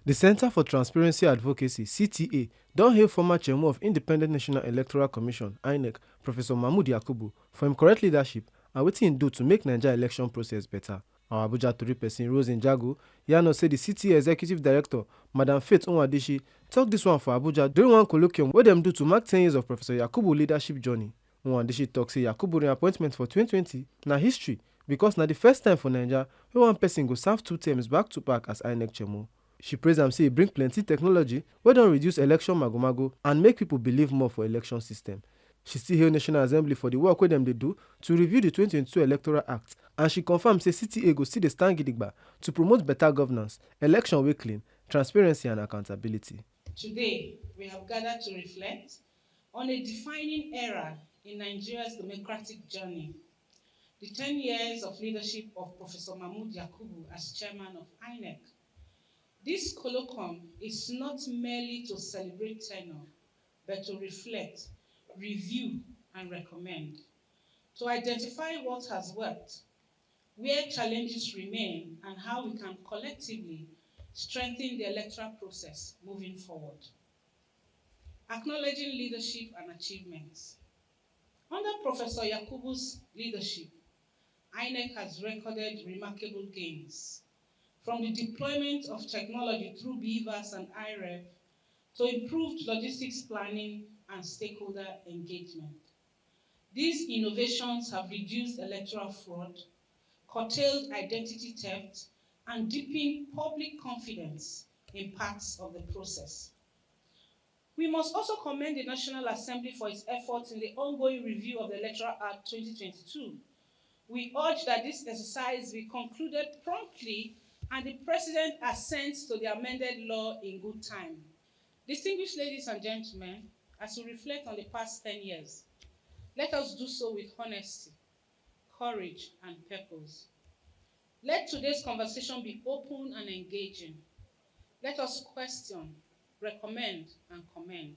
The Center for Transparency Advocacy (CTA) don hail former chairmo of Independent National Electoral Commission (INEC), Professor Mahmood Yakubu, for im correct leadership and wetin im do to make Naija election process better. Our Abuja tori pesin Rose Njago yarn us say the CTA Executive Director, Madam Faith Nwadeshi, tok dis one for Abuja during one colloquium wey dem do to mark 10 years of Professor Yakubu leadership journey. Nwadeshi tok say Yakubu reappointment for 2020 na history because na the first time for Naija wey one person go serve 2 terms back-to-back as INEC chairmo. She praise am say e bring plenty technology wey don reduce election mago-mago and make people believe more for election system. She still hail National Assembly for the work wey dem dey do to review the 2022 Electoral Act, and she confirm say CTA go still dey stand gidigba to promote better governance, election wey clean, transparency and accountability. Today, we have gathered to reflect on a defining era in Nigeria's democratic journey, the 10 years of leadership of Professor Mahmood Yakubu as chairman of INEC. This colloquium is not merely to celebrate tenure, but to reflect, review, and recommend, to identify what has worked, where challenges remain, and how we can collectively strengthen the electoral process moving forward. Acknowledging leadership and achievements. Under Professor Yakubu's leadership, INEC has recorded remarkable gains, from the deployment of technology through BVAS and IREV to improved logistics planning and stakeholder engagement. These innovations have reduced electoral fraud, curtailed identity theft, and deepened public confidence in parts of the process. We must also commend the National Assembly for its efforts in the ongoing review of the Electoral Act 2022. We urge that this exercise be concluded promptly and the President assents to the amended law in good time. Distinguished ladies and gentlemen, as we reflect on the past 10 years, let us do so with honesty, courage, and purpose. Let today's conversation be open and engaging. Let us question, recommend, and commend.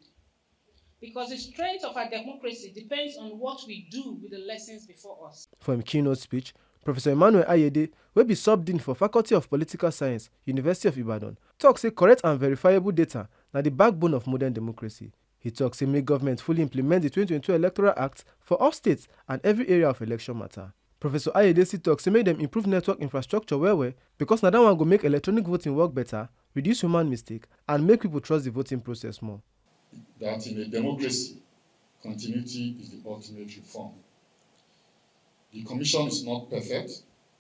Because the strength of our democracy depends on what we do with the lessons before us. For im keynote speech, Professor Emmanuel Ayede, wey be sub-dean for Faculty of Political Science, University of Ibadan, tok say correct and verifiable data na the backbone of modern democracy. He tok say make government fully implement the 2022 Electoral Act for all states and every area of election matter. Professor Ayede still tok say make dem improve network infrastructure well because na that one go make electronic voting work better, reduce human mistake, and make people trust the voting process more. That in a democracy, continuity is the ultimate reform. The Commission is not perfect,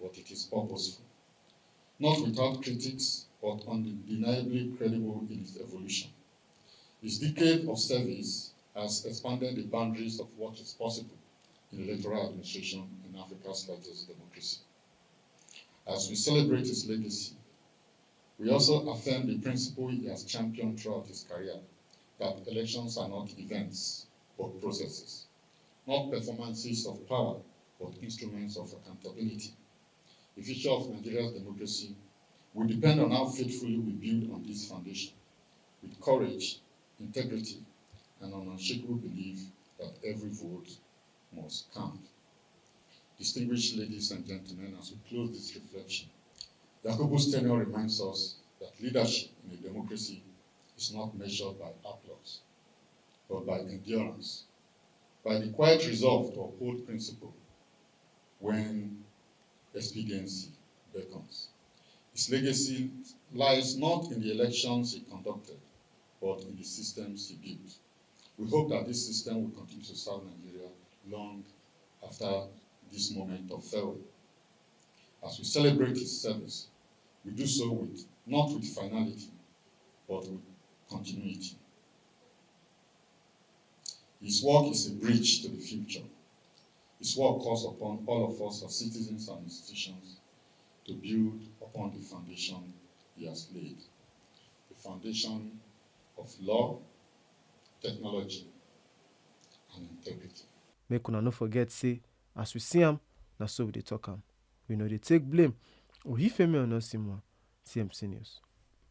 but it is purposeful. Not without critics, but undeniably credible in its evolution. Its decade of service has expanded the boundaries of what is possible in electoral administration in Africa's largest democracy. As we celebrate his legacy, we also affirm the principle he has championed throughout his career, that elections are not events, but processes, not performances of power, but instruments of accountability. The future of Nigeria's democracy will depend on how faithfully we build on this foundation, with courage, integrity, and an unshakable belief that every vote must count. Distinguished ladies and gentlemen, as we close this reflection, Yakubu's tenure reminds us that leadership in a democracy is not measured by applause, but by endurance, by the quiet resolve to uphold principle when expediency beckons. His legacy lies not in the elections he conducted, but in the systems he built. We hope that this system will continue to serve Nigeria long after this moment of farewell. As we celebrate his service, we do so not with finality, but with continuity. His work is a bridge to the future. His work calls upon all of us as citizens and institutions to build upon the foundation he has laid, the foundation of law, technology, and integrity. Make una no forget say, as we see am, na so we dey talk am. We no dey take blame. Oyifemi Onosimwa, TMC News.